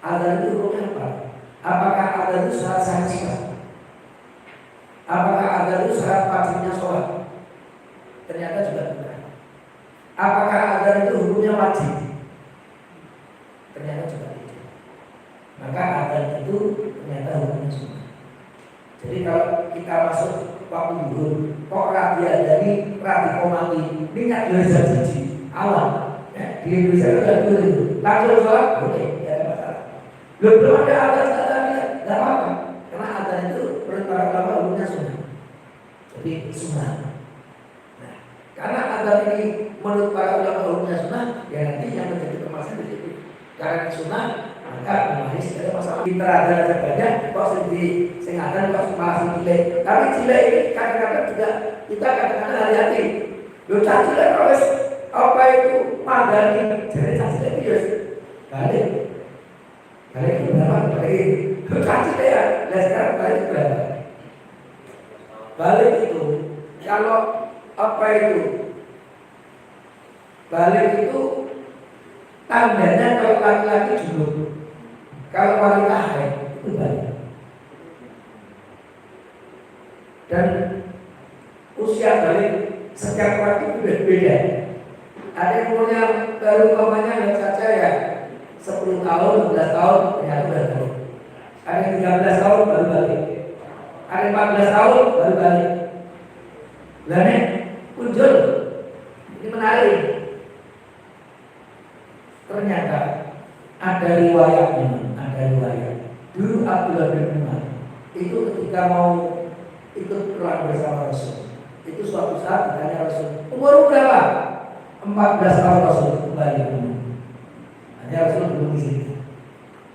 Adzan itu hukumnya apa? Apakah adzan itu syarat sahnya sholat? Apakah adzan itu syarat wajibnya sholat? Ternyata juga bukan. Apakah adzan itu hukumnya wajib? Ternyata juga tidak. Maka adzan itu ternyata hukumnya sunnah. Jadi kalau kita masuk waktu zuhur, kok rabi dari rabi komati minyak derajat siji awal, di Indonesia itu ada dulu itu. Langsung sholat boleh, tidak ada masalah. Belum ada adzan tidak apa-apa, karena adzan itu menurut para ulama hukumnya sunnah. Jadi sunnah. Nah, karena adzan ini menurut para ulama hukumnya sunnah, ya nanti yang menjadi permasalahan di situ. Karena sunnah, maka mumayyiz ada masalah. Kita ada banyak, kok sedih, singatan, kok malah cilik. Tapi cilik ini kadang-kadang juga kita kadang-kadang hati-hati. Loh cilik kalau apa itu madani, jadi cilik itu balik. Balik itu berapa? Balik. Loh cilik ya, dan sekarang balik berapa? Balik itu kalau apa itu? Balik itu tandanya kalau laki-laki junub, kalau wanita haid itu balik. Dan usia balik setiap orang itu beda. Ada yang umurnya baru umpamanya yang saja ya 10 tahun, 12 tahun ternyata sudah balik. Ada yang 13 tahun baru balik. Ada yang 14 tahun baru balik. Lainnya muncul. Ini menarik. Ternyata ada riwayatnya, ada riwayat. Dulu Abdullah bin Umar itu ketika mau ikut perang bersama Rasul, itu suatu saat ditanya Rasul, umur berapa? 14 tahun Rasul kembali ke rumah. Hanya Rasul belum di sini.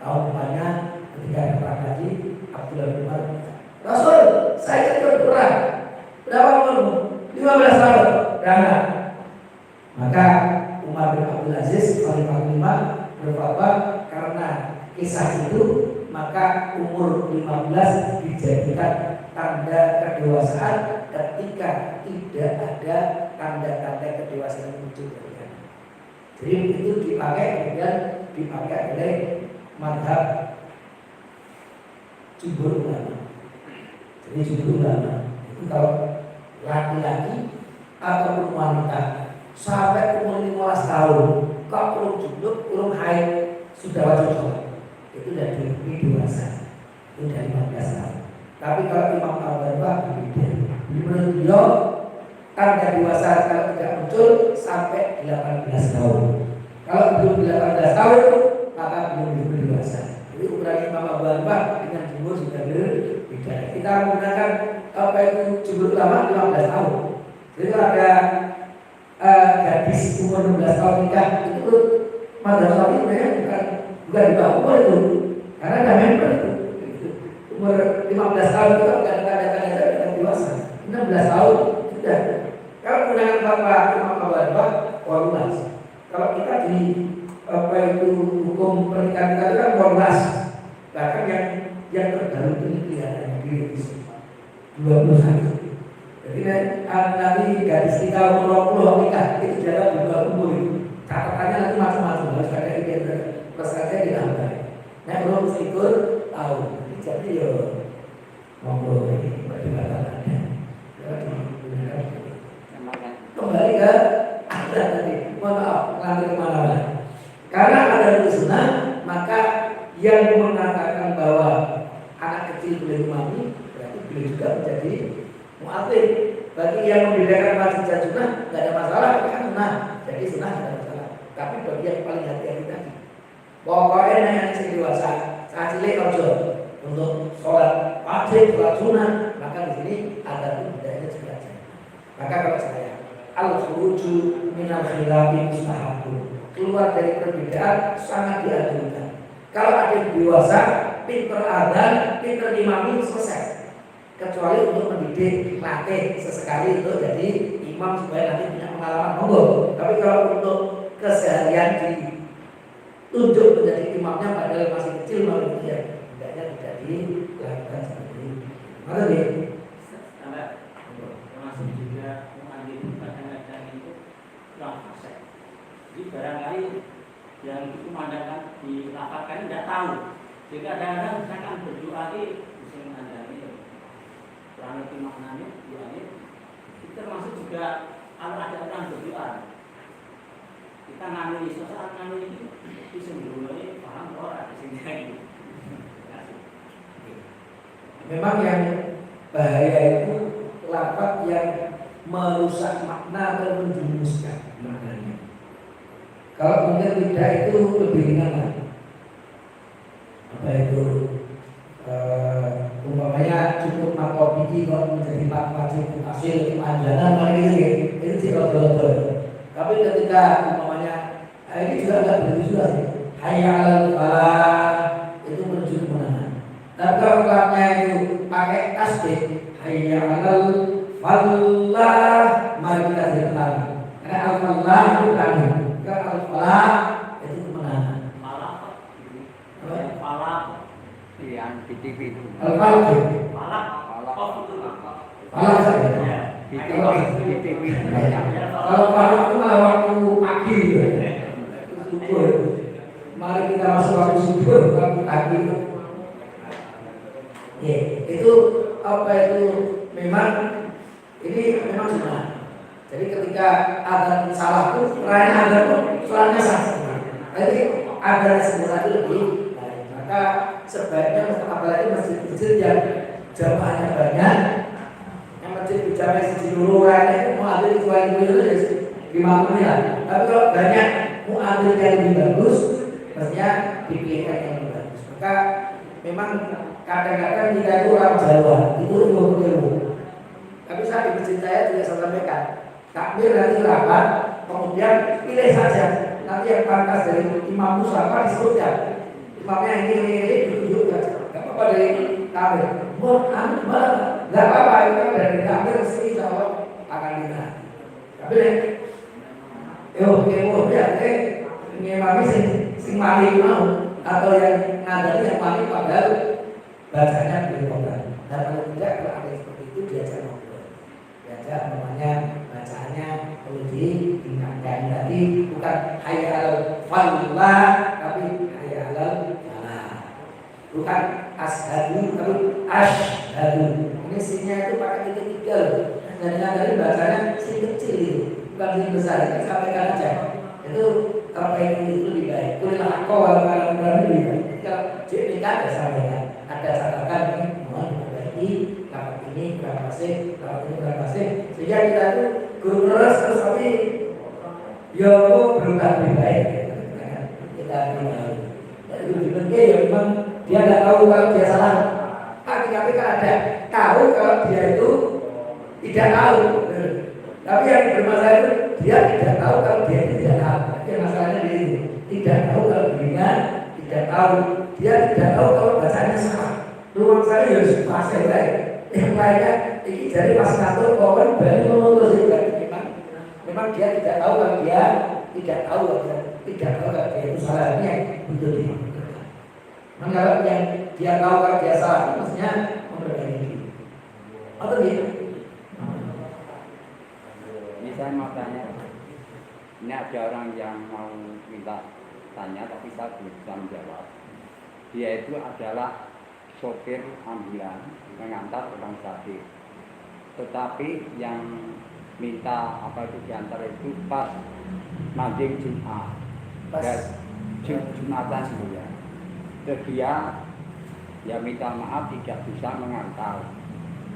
Tahun depannya ketika ada perang haji, Abdullah bin Umar, Rasul, saya ikut perang. Berapa umurmu? 15 tahun. Jangan. Maka Umar bin Abdul Aziz Khalifah kelima berfatwa karena kisah itu maka umur 15 dijadikan tanda kedewasaan ketika tidak ada tanda-tanda kedewasaan yang muncul dari sana. Jadi itu dipakai kemudian dipakai oleh mazhab jumhur ulama. Jadi jumhur ulama itu kalau laki-laki ataupun wanita sampai umur 15 tahun kok belum junub, belum haid sudah wajib sholat. Itu sudah dewasa. Itu sudah 15 tahun. Tapi kalau Imam Al-Barbah berbeda. Menurut beliau tanda dewasa kalau tidak muncul sampai 18 tahun. Kalau belum 18 tahun maka belum dewasa. Jadi ukuran Imam Al-Barbah dengan jumhur sudah berbeda. Kita menggunakan apa itu jumhur ulama 15 tahun. Jadi ada gadis umur 16 tahun nikah itu mazhab Syafi'i bukan di bawah umur itu, karena ada member itu. Umur 15 tahun itu kadang-kadang sudah dewasa. 16 tahun sudah. Kalau menggunakan fatwa Imam Al-Barbah, walulas. Kalau kita di apa itu hukum pernikahan kita itu kan walulas. Bahkan yang terbaru itu kelihatannya di 21. Jadi nanti gadis kita umur 20 nikah itu jalan di bawah umur itu. Catatannya nanti macam-macam harus ada identitas pesannya ditambah. Nah belum seikur tahun. Jadi yo monggo ini perdebatannya. Kembali ke ada tadi. Mohon maaf ngambil kemana-mana. Karena ada sunnah maka yang mengatakan bahwa boleh imami, berarti boleh juga menjadi muadzin. Bagi yang membedakan wajib dan sunnah nggak ada masalah, kan sunnah. Jadi sunnah nggak ada masalah. Tapi bagi yang paling hati-hati tadi, pokoknya yang sing dewasa, saat cilik ojo untuk sholat wajib, sholat sunnah, maka di sini ada budayanya juga. Maka kalau saya al-khuruju minal khilafi mustahabun, keluar dari perbedaan sangat dianjurkan. Kalau ada yang dewasa, pinter adzan, pinter imami, selesai. Kecuali untuk mendidik, latih sesekali untuk jadi imam supaya nanti punya pengalaman, monggo. Tapi kalau untuk keseharian ditunjuk menjadi imamnya padahal masih kecil, malah dia hendaknya tidak dilakukan seperti itu. Mana dia? Termasuk juga muadzin kadang-kadang itu kurang fasih. Jadi barangkali yang dikumandangkan dilafalkan tidak tahu. Jadi kadang-kadang misalkan berdoa ini bisa mengandalkan kurang lebih maknanya doa ini. Itu termasuk juga kalau ada orang berdoa, kita ngambil sesuatu ngambil itu bisa berdoa paham orang di sini. Memang yang bahaya itu lafaz yang merusak makna atau menjumuskan maknanya. Kalau mungkin tidak itu lebih ringan lah. Apa itu umpamanya cukup makobiji kalau menjadi wajib hasil anjanan mana gitu itu tidak betul. Tapi ketika umpamanya ini juga agak berbeda sih. Hayya 'alal falah itu menuju kemenangan. Dan kalau kelamnya itu pakai tasbih hayya 'alal falah, mari kita bertenang. Karena al-falah itu kami, kalau al-falah itu kemenangan. Falah yang di TV itu. Al-falah. Falah Falah saja. Di TV. Kalau falah itu malah waktu pagi. Subuh. Mari kita masuk waktu subuh, waktu pagi. Ya, itu apa itu memang ini memang sunnah. Jadi ketika ada salah itu, lain ada pun soalnya salah. Jadi ada sempurna itu lebih baik. Maka sebaiknya apalagi masjid-masjid yang jamaahnya banyak, yang masjid jamaah di luar itu mau ada kecuali itu ya 50 ya. Tapi kalau banyak mau ada yang lebih bagus, maksudnya dipilihkan yang lebih bagus. Maka memang kadang-kadang kita itu orang Jawa itu ilmu. Tapi saat di masjid saya juga saya sampaikan, takbir nanti rapat, kemudian pilih saja nanti yang pantas dari imam musafah disebutkan. Imamnya ini ditunjuk saja, nggak apa-apa dari takbir. Mau malah nggak apa-apa itu dari takbir sini insya Allah akan kita. Tapi ya, ngimami sing mali mau atau yang ngandani yang mali padahal bacanya berkobar. Dan kalau tidak kalau ada seperti itu diajak ngobrol, diajak namanya bacaannya perlu ditingkatkan. Tadi bukan hayya 'alal falah tapi hayya 'alal falah. Bukan ashadu tapi asyhadu. Ini sinnya itu pakai titik 3 loh. Dan dari bacanya sin kecil itu, bukan sin besar. Kita sampaikan aja. Itu kalau itu lebih baik. Kulilah kau kalau lebih baik. Kalau jadi ada sampaikan. Ada catatan ini mohon diperbaiki, lapak ini berapa sih, lapak ini berapa sih, sehingga kita itu guru terus tapi ya kok berubah lebih baik kita tahu. Jadi dibagi ya memang dia nggak tahu kalau dia salah. Tapi kan ada tahu kalau dia itu tidak tahu. Tapi yang bermasalah itu dia tidak tahu kalau dia tidak tahu. Tapi masalahnya dia tidak tahu kalau dirinya tidak tahu. Dia tidak tahu kalau bacanya salah. Ruang saya harus pasang baik. Yang lainnya ini jadi pas ngatur pokoknya baru ngomong terus. Memang dia tidak tahu kalau dia tidak tahu kalau dia itu salahnya untuk dimaksudkan. Kalau yang dia tahu kalau dia salah, maksudnya memperbaiki diri. Atau gitu? Ini saya mau tanya. Ini ada orang yang mau minta tanya tapi saya belum bisa menjawab. Dia itu adalah sopir ambulan mengantar orang sakit. Tetapi yang minta apa itu diantar itu pas malam Jumat. Jumatan sebenarnya. Terus dia ya minta maaf tidak bisa mengantar.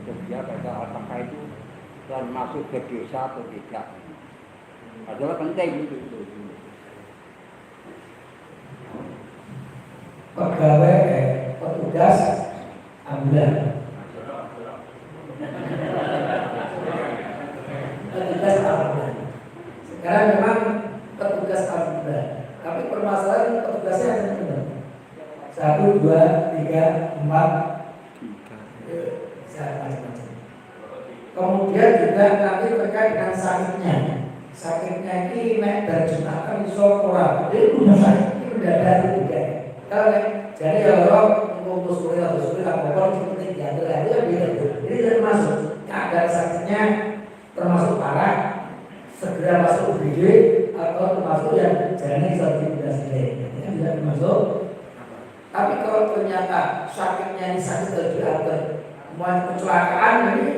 Terus dia kata apakah itu termasuk berdosa atau tidak? Adalah penting itu. Pegawai petugas ambulan. Petugas ambulan. Sekarang memang petugas ambulan, tapi permasalahan petugasnya ada benar. 1, 2, 3, 4, macam-macam. Kemudian juga nanti terkait dengan sakitnya. Sakitnya ini naik dari jumatan iso ora. Jadi punya sakit ini mendadak juga. Kalau jadi kalau ngumpul sore atau sore apa seperti diatur itu ya beda. Jadi termasuk keadaan sakitnya termasuk parah, segera masuk UGD atau termasuk yang jalannya iso dipindahkan. Ini tidak termasuk. Tapi kalau ternyata sakitnya ini sakit dari diatur, mau kecelakaan ini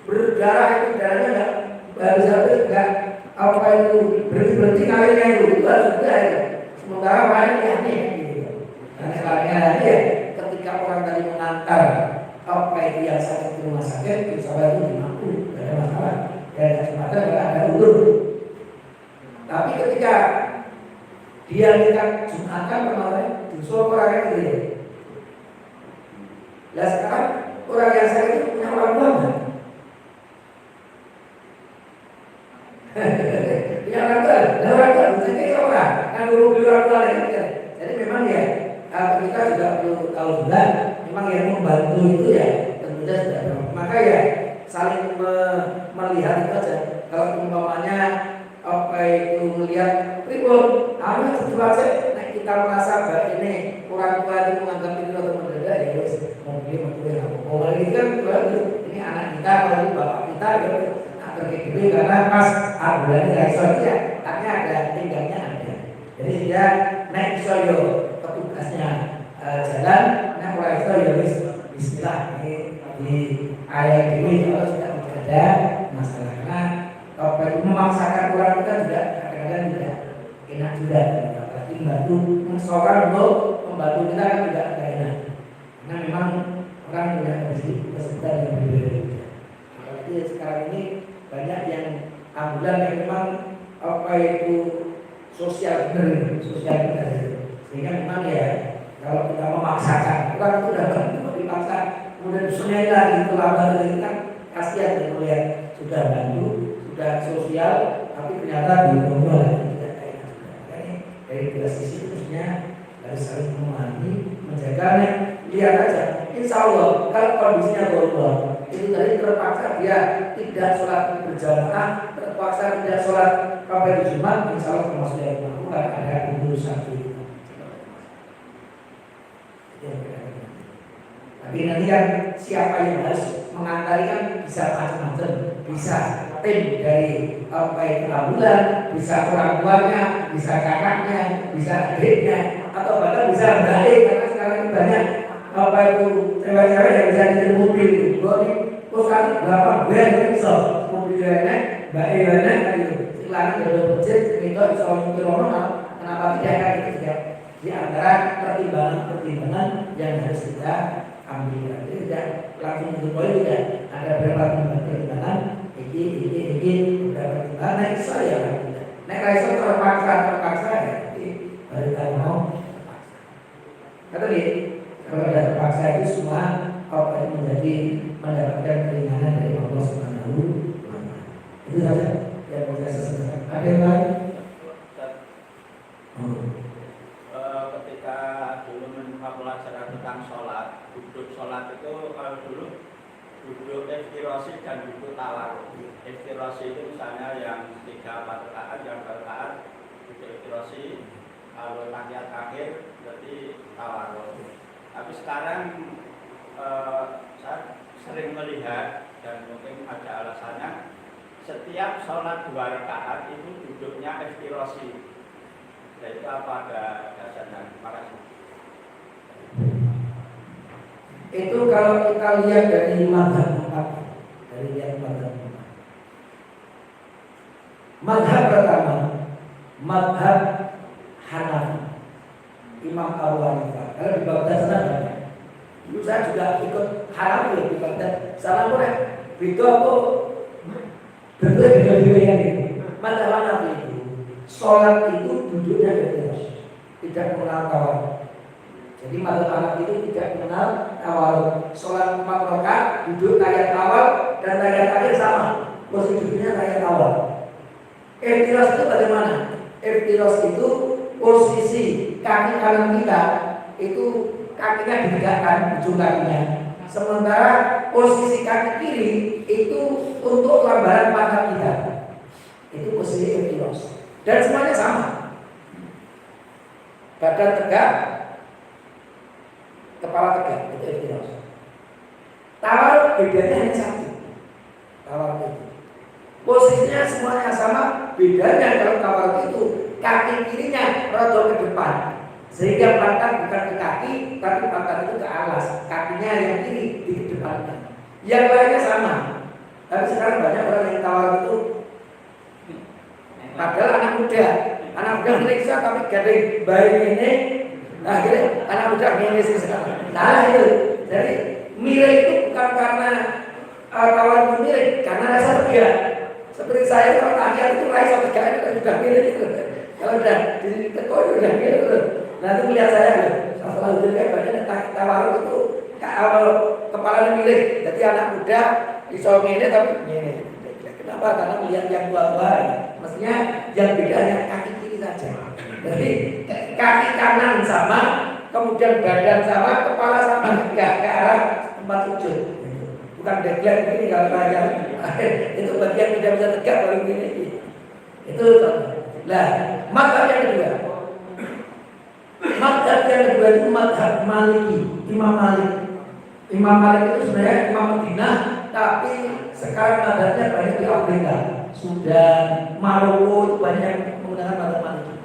berdarah itu darahnya enggak apa itu berhenti kalinya itu harus juga itu. Sementara orang ini aneh gitu. Dan sekarangnya nanti ya ketika orang tadi mengantar apa itu yang sakit di rumah sakit, insya itu dimampu, tidak ada masalah. Dan kesempatan tidak ada ulur. Tapi ketika dia minta jumatan kemarin, justru orang itu ya. Nah sekarang orang yang sakit itu punya orang tua kan? Yang orang jadi orang kan dulu orang tua jadi memang ya kita juga perlu tahu juga memang yang membantu itu ya tentunya sudah maka ya saling melihat itu aja. Kalau umpamanya apa itu melihat ribut ada situasi nah kita merasa bahwa ini orang tua itu menganggap itu atau mendadak ya wes mungkin ini kan ini anak kita kalau ini bapak kita gitu terkini karena pas bulannya dari ya, artinya ada tingganya ada. Jadi dia naik soyo petugasnya jalan, naik mulai soyo Bismillah di ayat ini kalau sudah ada masalah. Karena kalau itu memaksakan orang kita juga kadang-kadang tidak enak juga. Apalagi membantu seorang untuk membantu kita kan tidak enak. Karena memang orang punya kesulitan yang berbeda. Apalagi sekarang ini banyak yang ambulan yang memang apa itu sosial benar sehingga memang ya kalau kita memaksakan orang itu sudah bantu dipaksa kemudian sunai lagi terlambat dari kita kasihan ya melihat sudah bantu sudah sosial tapi ternyata belum tidak kayak dari dua sisi terusnya harus saling memahami menjaga lihat aja insya Allah kalau kondisinya berubah itu tadi terpaksa dia tidak sholat berjamaah, terpaksa tidak sholat pada Jumat, insya Allah termasuk yang melakukan ada urusan itu. Tapi nanti kan siapa yang harus mengantari kan bisa macam-macam, bisa tim dari apa itu ambulan, bisa orang tuanya, bisa kakaknya, bisa adiknya, atau bahkan bisa balik karena sekarang ini banyak apa itu cewek-cewek yang bisa di mobil itu terus kan berapa brand bisa mobilnya mbak Ewana kan itu silakan dari budget itu bisa mobil orang kenapa tidak kan itu ya di antara pertimbangan yang harus kita ambil jadi tidak langsung itu poin juga ada beberapa pertimbangan ini beberapa pertimbangan saya nek raiso terpaksa ya baru kita mau kata dia kalau ada terpaksa itu semua apa itu menjadi mendapatkan keringanan dari Allah Subhanahu wa Ta'ala. Itu saja yang bisa saya sampaikan. Ada yang lain? Ketika dulu menimpa pelajaran tentang sholat, duduk sholat itu kalau dulu duduk iftirasi dan duduk tawarruk. Iftirasi itu misalnya yang 3-4 rakaat, yang 2 rakaat duduk iftirasi, kalau tahiyat akhir berarti tawarruk. Tapi sekarang saya sering melihat dan mungkin ada alasannya setiap sholat 2 rakaat itu duduknya iftirasi. Itu apa ada dasarnya? Terima kasih. Itu kalau kita lihat dari mazhab 4 mazhab pertama mazhab Hanafi Imam Abu Hanifah. Kalau di Baghdad sana Dulu saya juga ikut haram ya di Baghdad. Sana pun beda kok. Bentuknya beda-beda yang itu. Madzhab Hanafi itu sholat itu duduknya beda, tidak mengenal tawar. Jadi madzhab Hanafi itu tidak mengenal tawar. Sholat 4 rakaat duduk tayat awal dan tayat akhir sama. Posisi duduknya tayat awal. Iftiras itu bagaimana? Iftiras itu posisi kaki kanan kita itu kakinya ditegakkan ujung kakinya. Sementara posisi kaki kiri itu untuk lembaran paha kita. Itu posisi iftiras. Dan semuanya sama. Badan tegak, kepala tegak, itu iftiras. Tawar bedanya hanya satu. Tawar itu posisinya semuanya sama, bedanya kalau tawar itu kaki kirinya rada ke depan, sehingga pantat bukan ke kaki, tapi pantat itu ke alas, kakinya yang kiri di kedepankan. Yang lainnya sama. Tapi sekarang banyak orang yang tawar itu, padahal anak muda meriksa tapi gading baik ini, akhirnya anak muda gini sekarang. Nah itu, jadi milik itu bukan karena tawar itu milik, karena rasa tegak. Seperti saya kalau tahiyat itu rasa tegak itu sudah milik itu. Kalau udah ditekuk itu udah milik itu. Nah itu melihat saya, setelah itu banyak tawar itu awal kepala milik. Jadi anak muda bisa ini tapi ini. Kenapa? Karena melihat yang tua-tua. Maksudnya yang bedanya kaki kiri saja. Jadi kaki kanan sama, kemudian badan sama, kepala sama, enggak ke arah tempat sujud. Bukan deklar begini kalau saya. Itu bagian tidak bisa tegak baru begini. Itu lah. Mazhab yang kedua. Mazhab yang kedua itu mazhab Maliki, Imam Malik. Imam Malik itu sebenarnya Imam Madinah, tapi sekarang mazhabnya banyak di Afrika, Sudan, Maroko itu banyak yang menggunakan mazhab Maliki.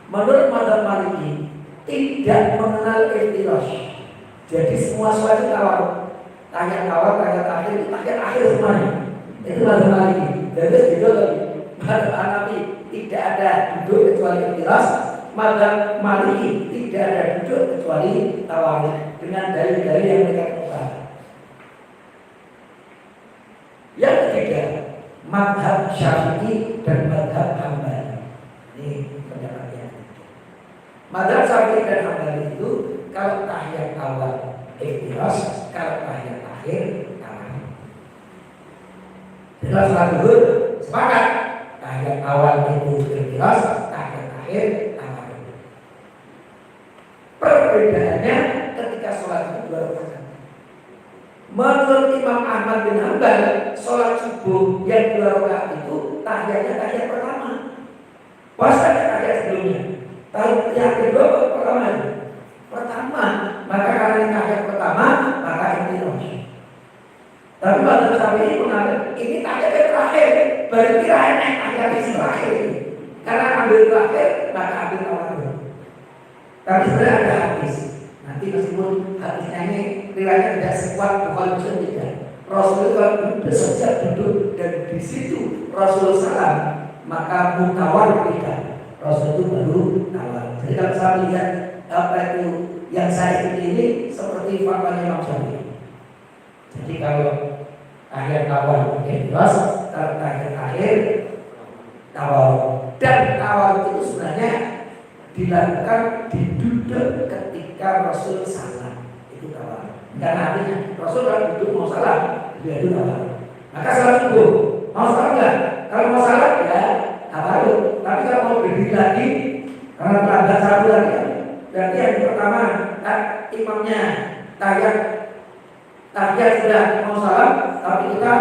Menurut mazhab Maliki tidak mengenal iftiras. Jadi semua sholat itu tawar. Tahiyat awal, tahiyat akhir, tahiyat akhir semuanya. Itu mazhab Maliki. Jadi itu mazhab Hanafi tidak ada duduk kecuali iftiras. Mazhab Maliki tidak ada duduk kecuali tawar dengan dalil-dalil yang mereka kemukakan. Yang ketiga, mazhab Syafi'i dan mazhab Hambali. Ini pendapatnya. Mazhab Syafi'i dan Hambali itu kalau tahiyat awal iftiras, kalau tahiyat akhir tawar. Jelas salat zuhur sepakat. Tahiyat awal itu iftiras, tahiyat akhir tawar. Perbedaannya ketika sholat itu 2 rakaat. Menurut Imam Ahmad bin Hanbal, sholat subuh yang 2 rakaat itu tahiyatnya tahiyat pertama. Puasanya tahiyat sebelumnya. Tahiyat kedua pertama. Pertama, maka karena tahiyat pertama, maka iftiras. Tapi mazhab Syafi'i mengatakan ini tahiyat yang terakhir, baru kira tahiyat yang terakhir. Karena ambil terakhir, maka ambil awal. Tapi sebenarnya ada hadis. Nanti meskipun hadisnya ini riwayatnya tidak sekuat Bukhari Muslim tidak. Rasulullah sejak duduk dan di situ Rasul salam, maka mutawar tidak. Rasul itu baru tawar. Jadi kalau saya lihat apa itu yang saya ikuti ini seperti fatwanya Imam Syafi'i. Jadi kalau akhir tawar jelas, kalau akhir tawar dan tawar itu sebenarnya dilakukan diduduk ketika Rasul salam, itu tawar. Karena artinya Rasul kalau duduk mau salam, dia itu tawar. Maka salam subuh mau salam enggak? Kalau mau salam ya tawar. Tapi kalau mau berdiri lagi karena terlambat satu lagi, berarti yang pertama imamnya tahiyat sudah mau salam, tapi kita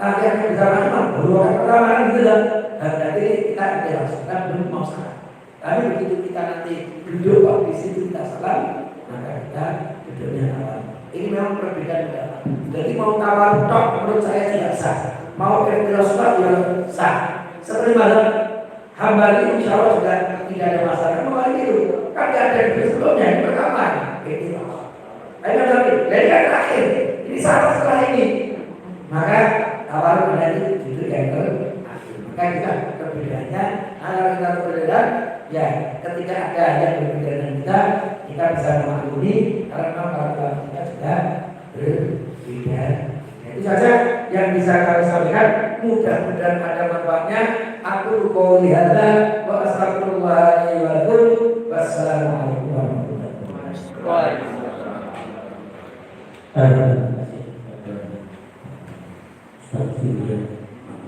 tahiyatnya bersama imam baru orang pertama kan gitu kan? Berarti kita tidak belum mau salam. Tapi begitu kita nanti duduk di situ kita salam, maka kita duduknya tawar. Ini memang perbedaan pendapat. Jadi mau tawar tok menurut saya tidak sah. Mau iftiras juga sah. Seperti mazhab Hambali insya Allah sudah tidak ada masalah. Mau itu kan tidak ada di sebelumnya yang pertama iftiras. Ayo lagi, dari yang terakhir. Ini salah setelah ini. Maka tawar pada itu duduk yang terakhir. Maka kita perbedaannya, kalau kita perbedaan. Ya, ketika ada yang berbeda dengan kita bisa memaklumi karena para kita juga berbeda. Itu saja yang bisa kami sampaikan. Mudah-mudahan ada manfaatnya. Aku qouli hadza wa astagfirullah li wa lakum. Wassalamualaikum warahmatullahi wabarakatuh. Waalaikumsalam.